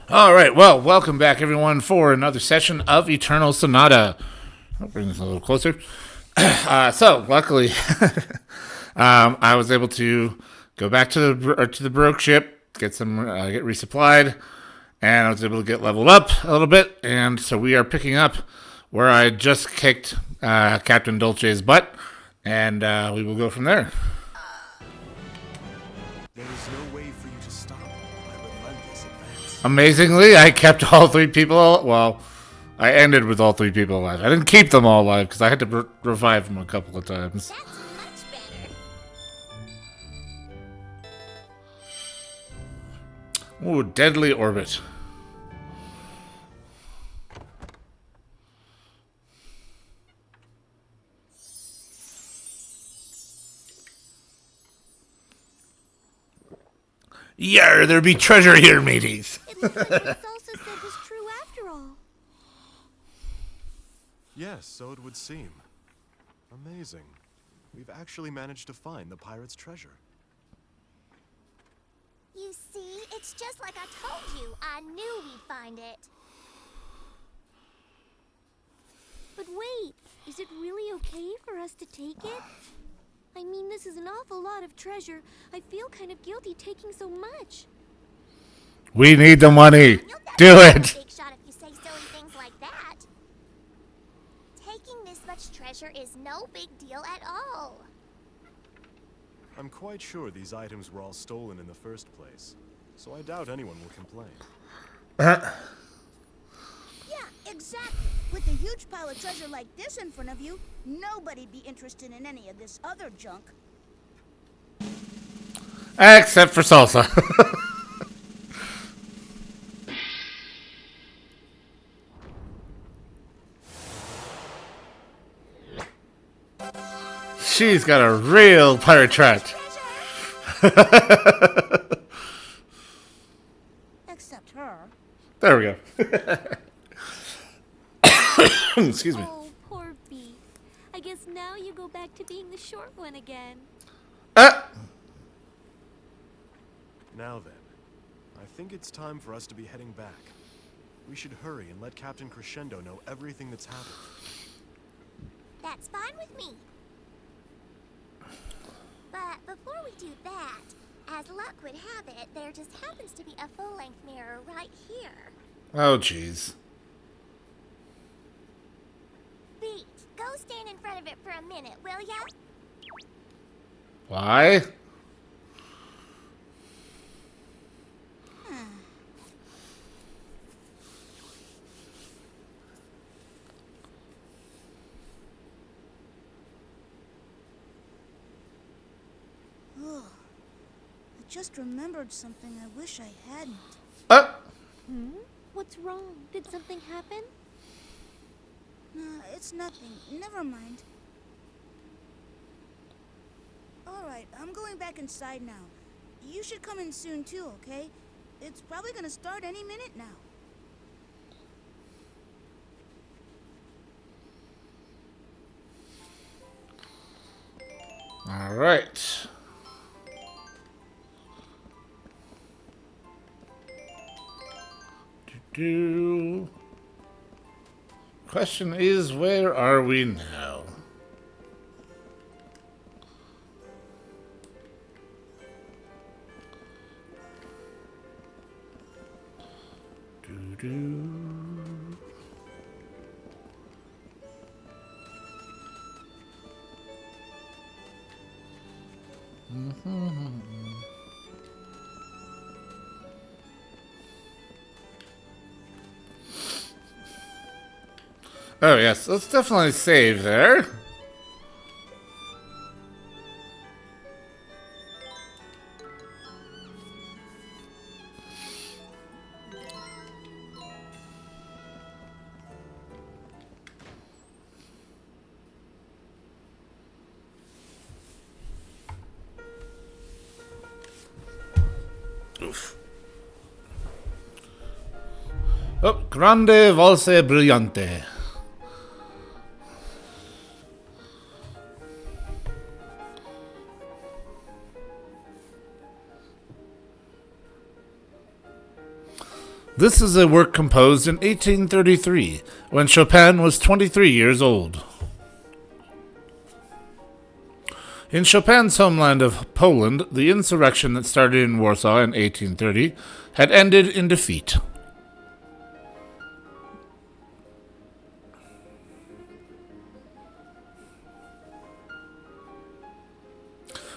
All right, well, welcome back, everyone, for another session of Eternal Sonata. I'll bring this a little closer. Luckily, I was able to go back to the Baroque ship, get resupplied, and I was able to get leveled up a little bit. And so we are picking up where I just kicked Captain Dolce's butt, and we will go from there. There is no way for you to stop my relentless advance. Amazingly, I kept all three people. Well, I ended with all three people alive. I didn't keep them all alive because I had to revive them a couple of times. That's much better. Ooh, deadly orbit. Yar, there be treasure here, mateys. It looks like what Salsa said was true after all. Yes, so it would seem. Amazing. We've actually managed to find the pirate's treasure. You see, it's just like I told you. I knew we'd find it. But wait, is it really okay for us to take it? I mean, this is an awful lot of treasure. I feel kind of guilty taking so much. We need the money. You'll Do definitely it. have a big shot if you say silly things like that. Taking this much treasure is no big deal at all. I'm quite sure these items were all stolen in the first place, so I doubt anyone will complain. Yeah, exactly. With a huge pile of treasure like this in front of you, nobody'd be interested in any of this other junk. Except for Salsa. She's got a real pirate trap. Except her. There we go. Excuse me. Oh, poor Beef. I guess now you go back to being the short one again. Now then, I think it's time for us to be heading back. We should hurry and let Captain Crescendo know everything that's happened. That's fine with me. But before we do that, as luck would have it, there just happens to be a full-length mirror right here. Oh, jeez. Beat, go stand in front of it for a minute, will ya? Why? Ugh. I just remembered something I wish I hadn't. What's wrong? Did something happen? No, it's nothing. Never mind. Alright, I'm going back inside now. You should come in soon too, okay? It's probably gonna start any minute now. All right. Question is, where are we now? Oh, yes. Let's definitely save there. Oof. Oh, grande valse brillante. This is a work composed in 1833, when Chopin was 23 years old. In Chopin's homeland of Poland, the insurrection that started in Warsaw in 1830 had ended in defeat.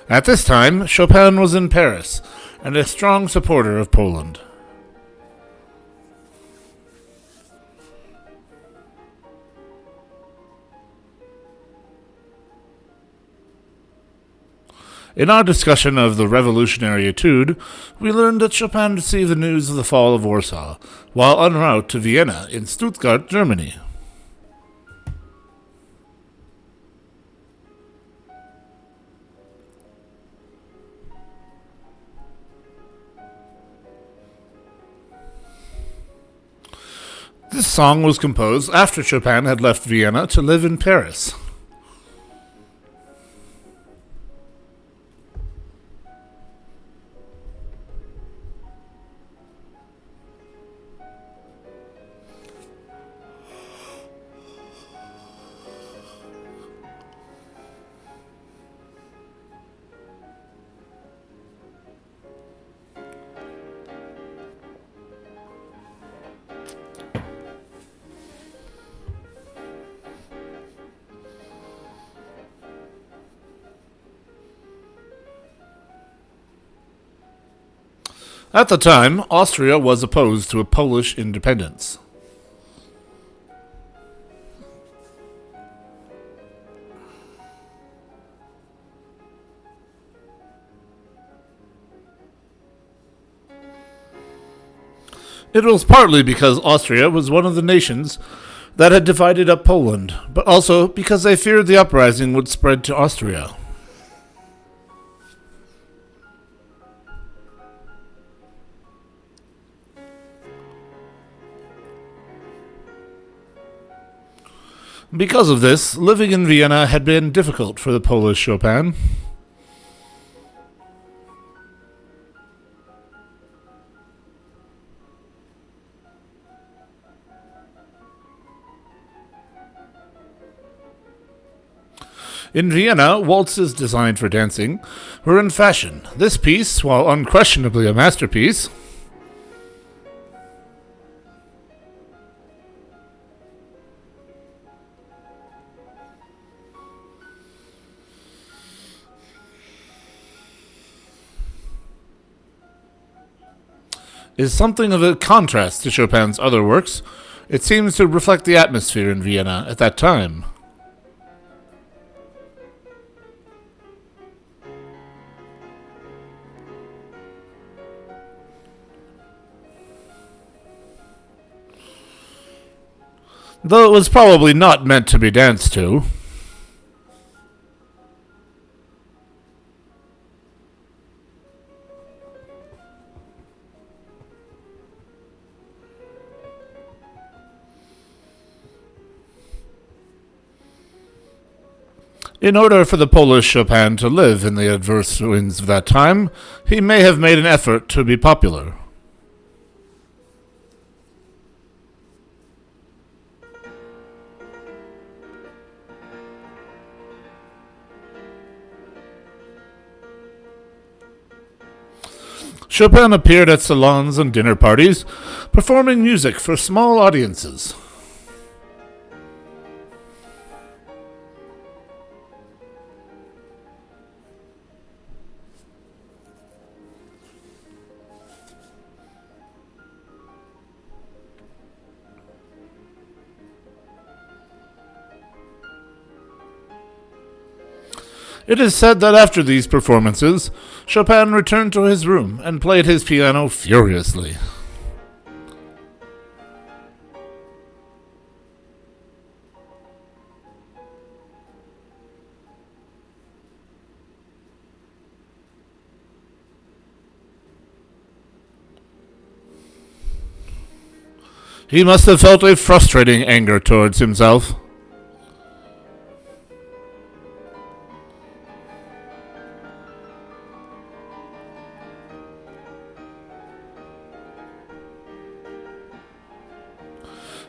At this time, Chopin was in Paris and a strong supporter of Poland. In our discussion of the Revolutionary Etude, we learned that Chopin received the news of the fall of Warsaw while en route to Vienna in Stuttgart, Germany. This song was composed after Chopin had left Vienna to live in Paris. At the time, Austria was opposed to a Polish independence. It was partly because Austria was one of the nations that had divided up Poland, but also because they feared the uprising would spread to Austria. Because of this, living in Vienna had been difficult for the Polish Chopin. In Vienna, waltzes designed for dancing were in fashion. This piece, while unquestionably a masterpiece, is something of a contrast to Chopin's other works. It seems to reflect the atmosphere in Vienna at that time. Though it was probably not meant to be danced to. In order for the Polish Chopin to live in the adverse winds of that time, he may have made an effort to be popular. Chopin appeared at salons and dinner parties, performing music for small audiences. It is said that after these performances, Chopin returned to his room and played his piano furiously. He must have felt a frustrating anger towards himself.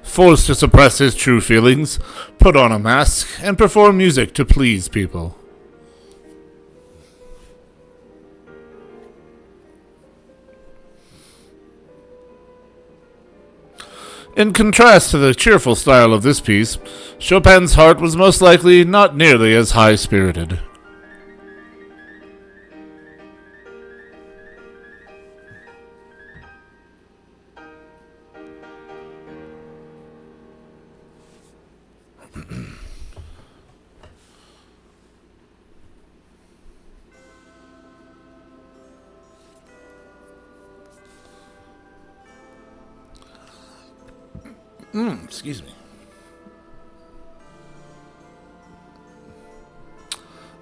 forced to suppress his true feelings, put on a mask, and perform music to please people. In contrast to the cheerful style of this piece, Chopin's heart was most likely not nearly as high-spirited. Excuse me.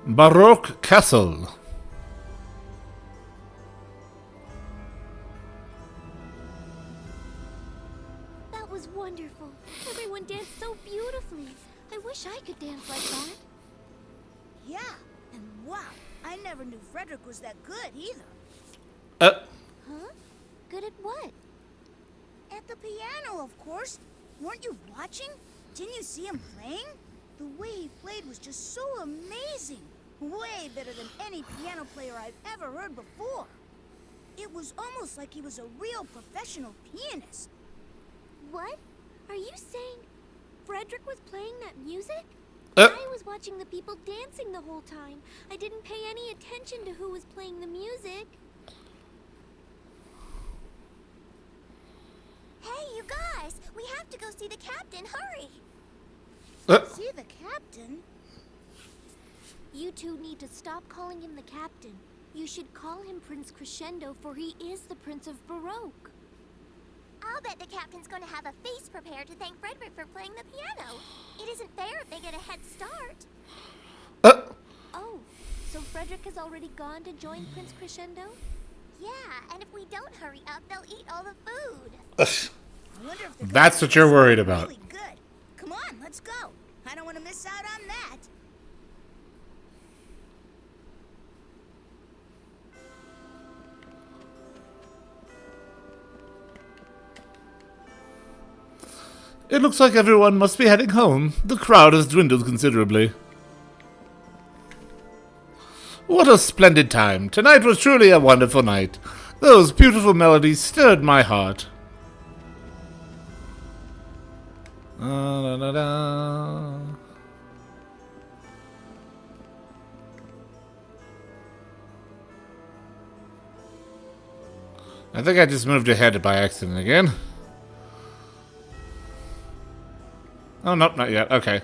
Baroque Castle. That was wonderful. Everyone danced so beautifully. I wish I could dance like that. Yeah, and wow, I never knew Frederick was that good either. Huh? Good at what? At the piano, of course. Weren't you watching? Didn't you see him playing? The way he played was just so amazing. Way better than any piano player I've ever heard before. It was almost like he was a real professional pianist. What? Are you saying Frederick was playing that music? Uh. I was watching the people dancing the whole time. I didn't pay any attention to who was playing the music. Hey, you guys! We have to go see the captain. Hurry! See the captain? You two need to stop calling him the captain. You should call him Prince Crescendo, for he is the Prince of Baroque. I'll bet the captain's going to have a feast prepared to thank Frederick for playing the piano. It isn't fair if they get a head start. Oh, so Frederick has already gone to join Prince Crescendo? Yeah, and if we don't hurry up, they'll eat all the food. I wonder if the That's what you're worried about. really good. Come on, let's go. I don't want to miss out on that. It looks like everyone must be heading home. The crowd has dwindled considerably. What a splendid time. Tonight was truly a wonderful night. Those beautiful melodies stirred my heart. Da-da-da. I think I just moved ahead by accident again. Oh, nope, not yet. Okay.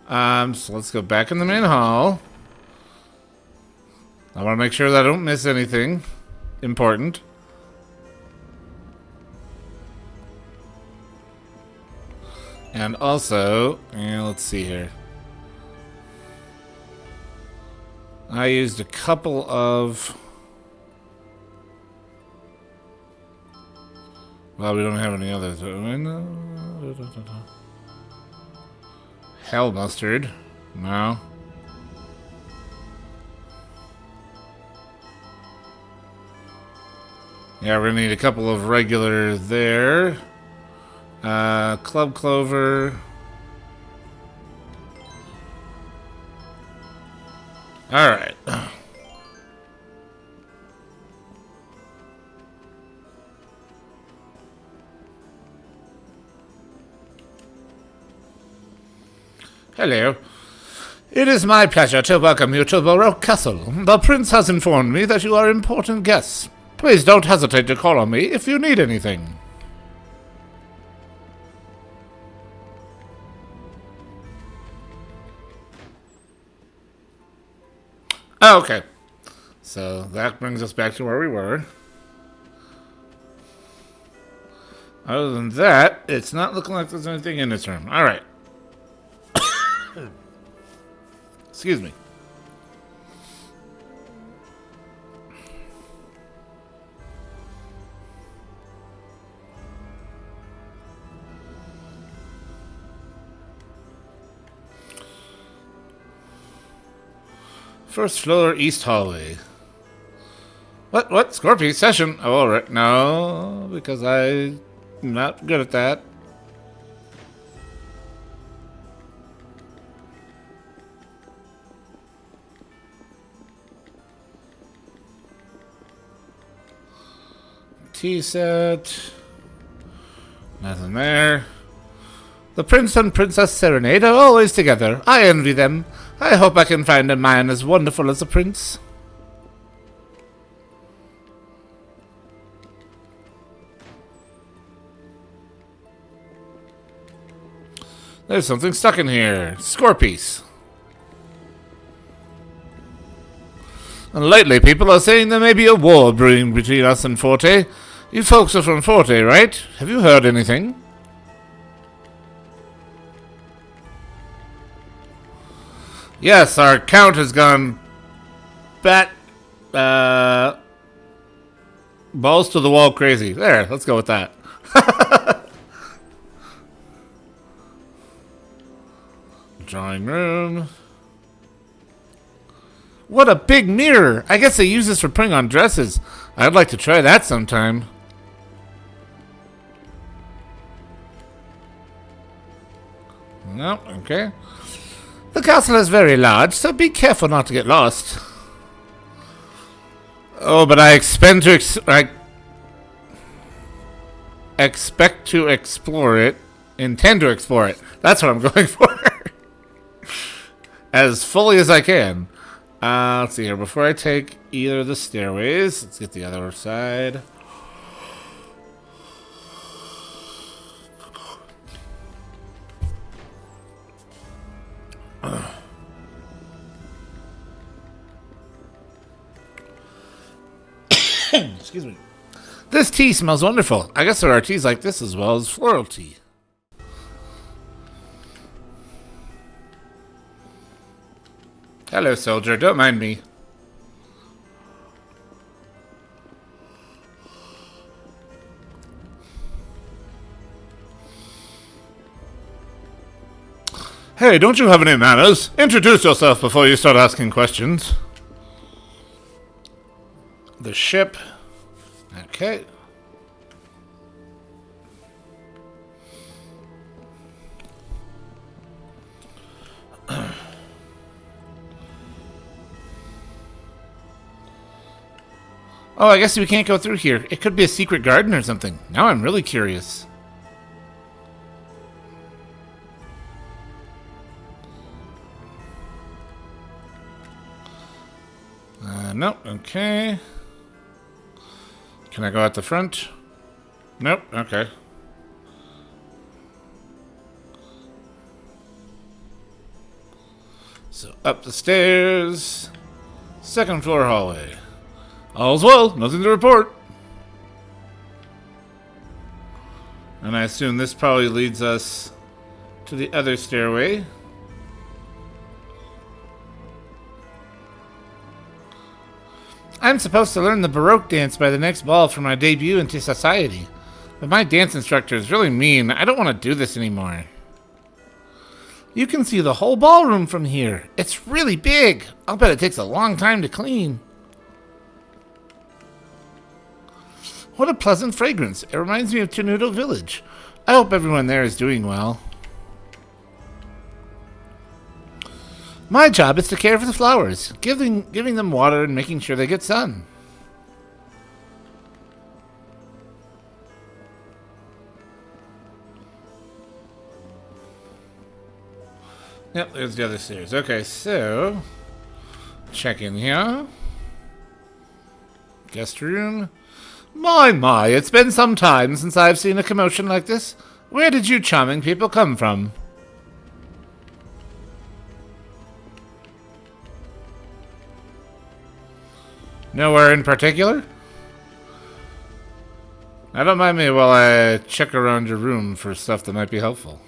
So let's go back in the main hall. I want to make sure that I don't miss anything important. And also, let's see here. I used a couple of... Well, we don't have any others. Hell mustard. No. Yeah, we're gonna need a couple of regular there. Club clover. Alright. Hello. It is my pleasure to welcome you to Baroque Castle. The prince has informed me that you are important guests. Please don't hesitate to call on me if you need anything. Oh, okay. So that brings us back to where we were. Other than that, it's not looking like there's anything in this room. All right. Excuse me. First floor, East Hallway. What? Scorpio session? Oh, all right. No, because I'm not good at that. tea set. Nothing there. The Prince and Princess Serenade are always together. I envy them. I hope I can find a man as wonderful as the prince. There's something stuck in here. Score piece. And lately, people are saying there may be a war brewing between us and Forte. You folks are from Forte, right? Have you heard anything? Yes, our count has gone balls to the wall crazy. There, let's go with that. Drawing room. What a big mirror! I guess they use this for putting on dresses. I'd like to try that sometime. No, okay. The castle is very large, so be careful not to get lost. Oh, but I expect to explore it. Intend to explore it. That's what I'm going for. As fully as I can. Let's see here. Before I take either of the stairways, let's get the other side. Excuse me. This tea smells wonderful. I guess there are teas like this as well as floral tea. Hello, soldier. Don't mind me. Hey, don't you have any manners? Introduce yourself before you start asking questions. The ship. Okay. Oh, I guess we can't go through here. It could be a secret garden or something. Now I'm really curious. Nope, okay. Can I go out the front? Nope, okay. So up the stairs. Second floor hallway. All's well, nothing to report. And I assume this probably leads us to the other stairway. I'm supposed to learn the Baroque dance by the next ball for my debut into society. But my dance instructor is really mean. I don't want to do this anymore. You can see the whole ballroom from here. It's really big. I'll bet it takes a long time to clean. What a pleasant fragrance. It reminds me of Tenuto Village. I hope everyone there is doing well. My job is to care for the flowers, giving them water and making sure they get sun. Yep, there's the other stairs. Okay, so check in here. Guest room. My, it's been some time since I've seen a commotion like this. Where did you charming people come from? Nowhere in particular? Now don't mind me while I check around your room for stuff that might be helpful.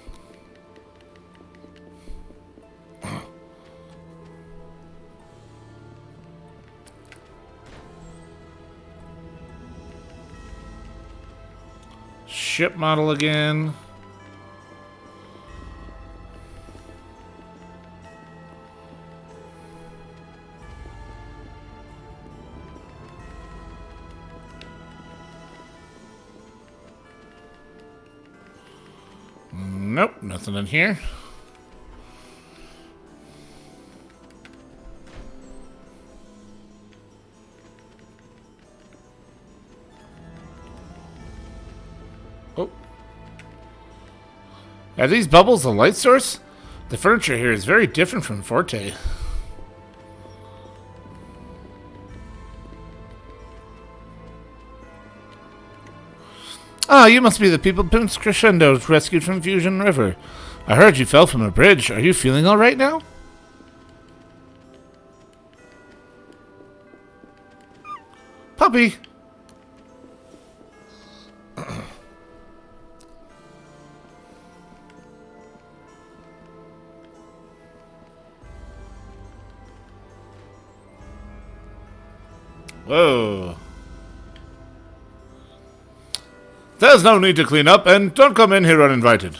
Ship model again. Nope, nothing in here. Oh. Are these bubbles a light source? The furniture here is very different from Forte. Ah, you must be the people Prince Crescendo rescued from Fusion River. I heard you fell from a bridge. Are you feeling all right now? Puppy! Whoa. There's no need to clean up, and don't come in here uninvited.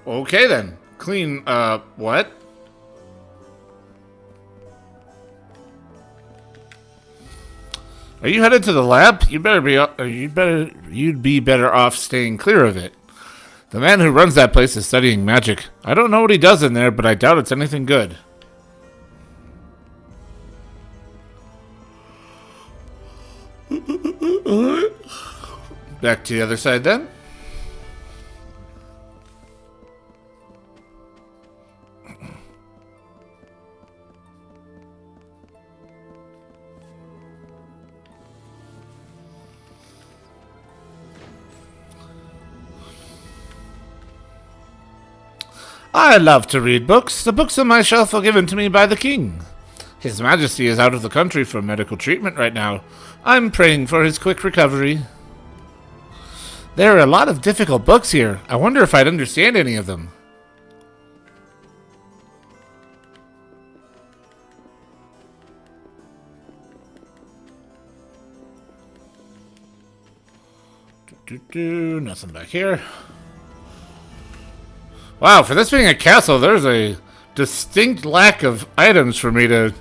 Okay then. Clean, what? Are you headed to the lab? You'd be better off staying clear of it. The man who runs that place is studying magic. I don't know what he does in there, but I doubt it's anything good. Back to the other side then. I love to read books. The books on my shelf were given to me by the king. His Majesty is out of the country for medical treatment right now. I'm praying for his quick recovery. There are a lot of difficult books here. I wonder if I'd understand any of them. Nothing back here. Wow, for this being a castle, there's a distinct lack of items for me to,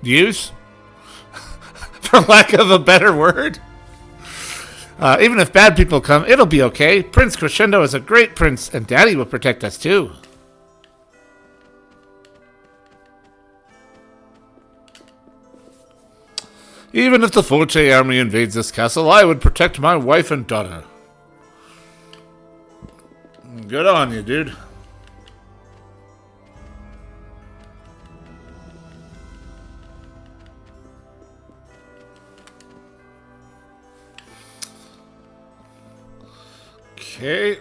use? For lack of a better word? Even if bad people come, it'll be okay. Prince Crescendo is a great prince, and Daddy will protect us too. Even if the Forte army invades this castle, I would protect my wife and daughter. Good on you, dude. Okay.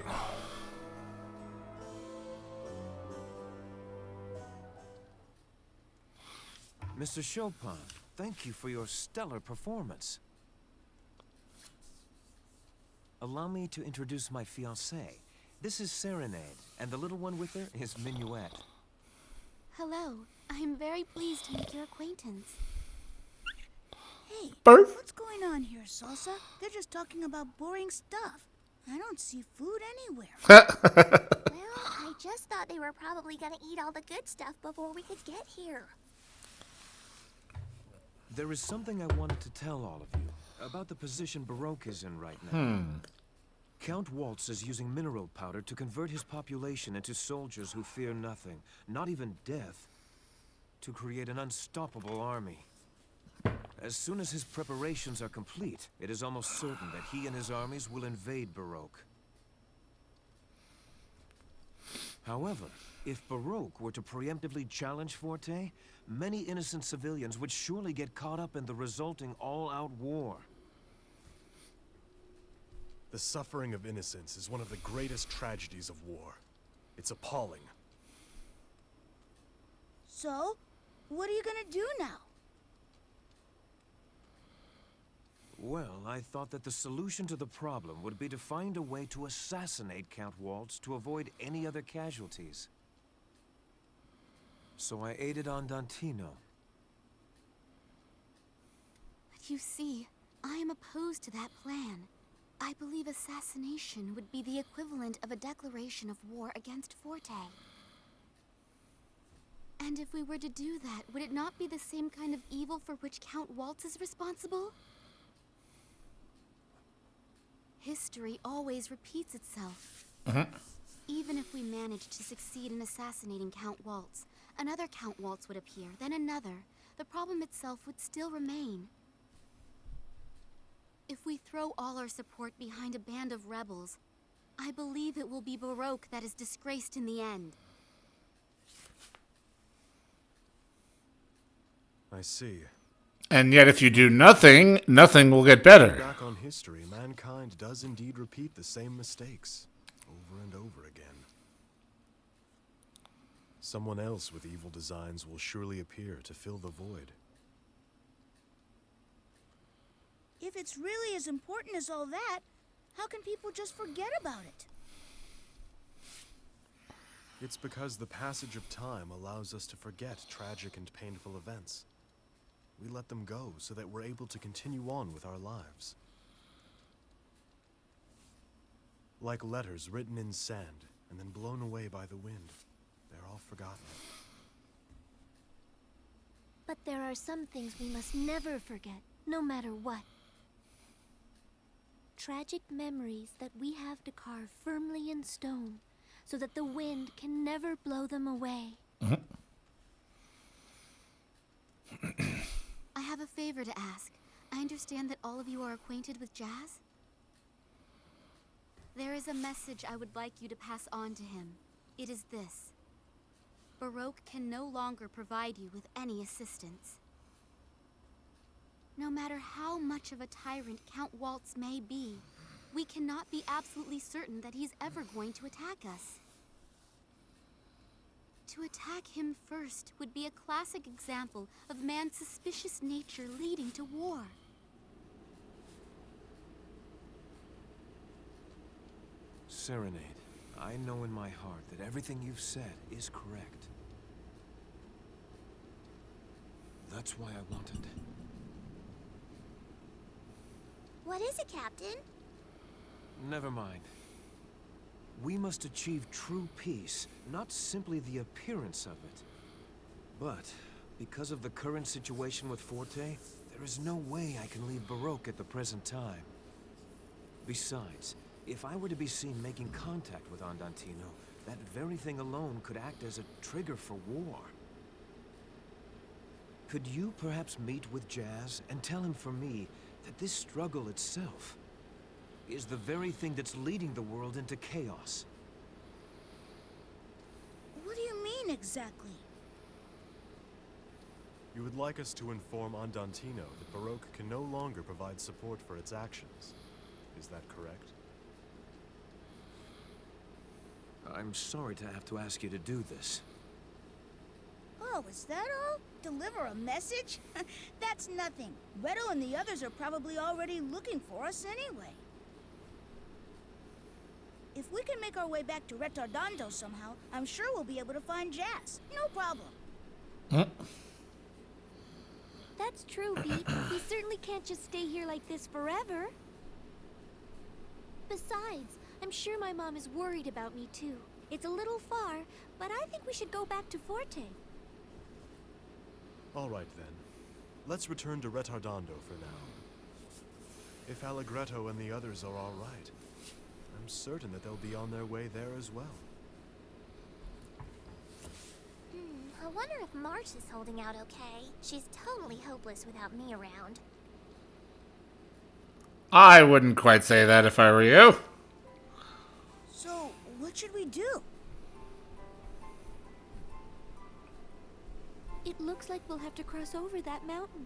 Mr. Chopin, thank you for your stellar performance. Allow me to introduce my fiancée. This is Serenade, and the little one with her is Minuet. Hello. I am very pleased to make your acquaintance. Hey, Barf. what's going on here, Salsa? They're just talking about boring stuff. I don't see food anywhere. Well, I just thought they were probably gonna eat all the good stuff before we could get here. There is something I wanted to tell all of you about the position Baroque is in right now. Count Waltz is using mineral powder to convert his population into soldiers who fear nothing, not even death, to create an unstoppable army. As soon as his preparations are complete, it is almost certain that he and his armies will invade Baroque. However, if Baroque were to preemptively challenge Forte, many innocent civilians would surely get caught up in the resulting all-out war. The suffering of innocence is one of the greatest tragedies of war. It's appalling. So, what are you gonna do now? Well, I thought that the solution to the problem would be to find a way to assassinate Count Waltz to avoid any other casualties. So I aided on Dantino. But you see, I am opposed to that plan. I believe assassination would be the equivalent of a declaration of war against Forte. And if we were to do that, would it not be the same kind of evil for which Count Waltz is responsible? History always repeats itself. Even if we manage to succeed in assassinating Count Waltz, Another Count Waltz would appear, then another. The problem itself would still remain. If we throw all our support behind a band of rebels, I believe it will be Baroque that is disgraced in the end. I see. And yet if you do nothing, nothing will get better. Back on history, mankind does indeed repeat the same mistakes over and over again. Someone else with evil designs will surely appear to fill the void. If it's really as important as all that, how can people just forget about it? It's because the passage of time allows us to forget tragic and painful events. We let them go so that we're able to continue on with our lives. Like letters written in sand and then blown away by the wind. They're all forgotten. But there are some things we must never forget, no matter what. Tragic memories that we have to carve firmly in stone, so that the wind can never blow them away. I have a favor to ask. I understand that all of you are acquainted with Jazz? There is a message I would like you to pass on to him. It is this. Baroque can no longer provide you with any assistance. No matter how much of a tyrant Count Waltz may be, we cannot be absolutely certain that he's ever going to attack us. To attack him first would be a classic example of man's suspicious nature leading to war. Serenade, I know in my heart that everything you've said is correct. That's why I wanted... What is it, Captain? Never mind. We must achieve true peace, not simply the appearance of it. But, because of the current situation with Forte, there is no way I can leave Baroque at the present time. Besides, if I were to be seen making contact with Andantino, that very thing alone could act as a trigger for war. Could you perhaps meet with Jazz and tell him for me that this struggle itself is the very thing that's leading the world into chaos? What do you mean exactly? You would like us to inform Andantino that Baroque can no longer provide support for its actions. Is that correct? I'm sorry to have to ask you to do this. Oh, is that all? Deliver a message? That's nothing. Reto and the others are probably already looking for us anyway. If we can make our way back to Retardando somehow, I'm sure we'll be able to find Jazz. No problem. That's true, Pete. We certainly can't just stay here like this forever. Besides, I'm sure my mom is worried about me too. It's a little far, but I think we should go back to Forte. All right, then. Let's return to Retardando for now. If Allegretto and the others are all right, I'm certain that they'll be on their way there as well. I wonder if March is holding out okay. She's totally hopeless without me around. I wouldn't quite say that if I were you. So, what should we do? It looks like we'll have to cross over that mountain.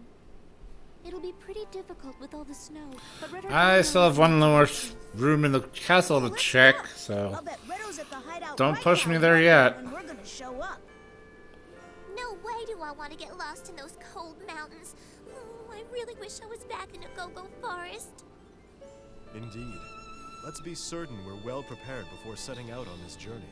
It'll be pretty difficult with all the snow, but I still have one more room in the castle to Let's check, go. so I'll bet Reto's at the hideout don't right push now, me there wondering yet. when we're gonna show up. No way do I want to get lost in those cold mountains. Oh, I really wish I was back in a go-go forest. Indeed. Let's be certain we're well prepared before setting out on this journey.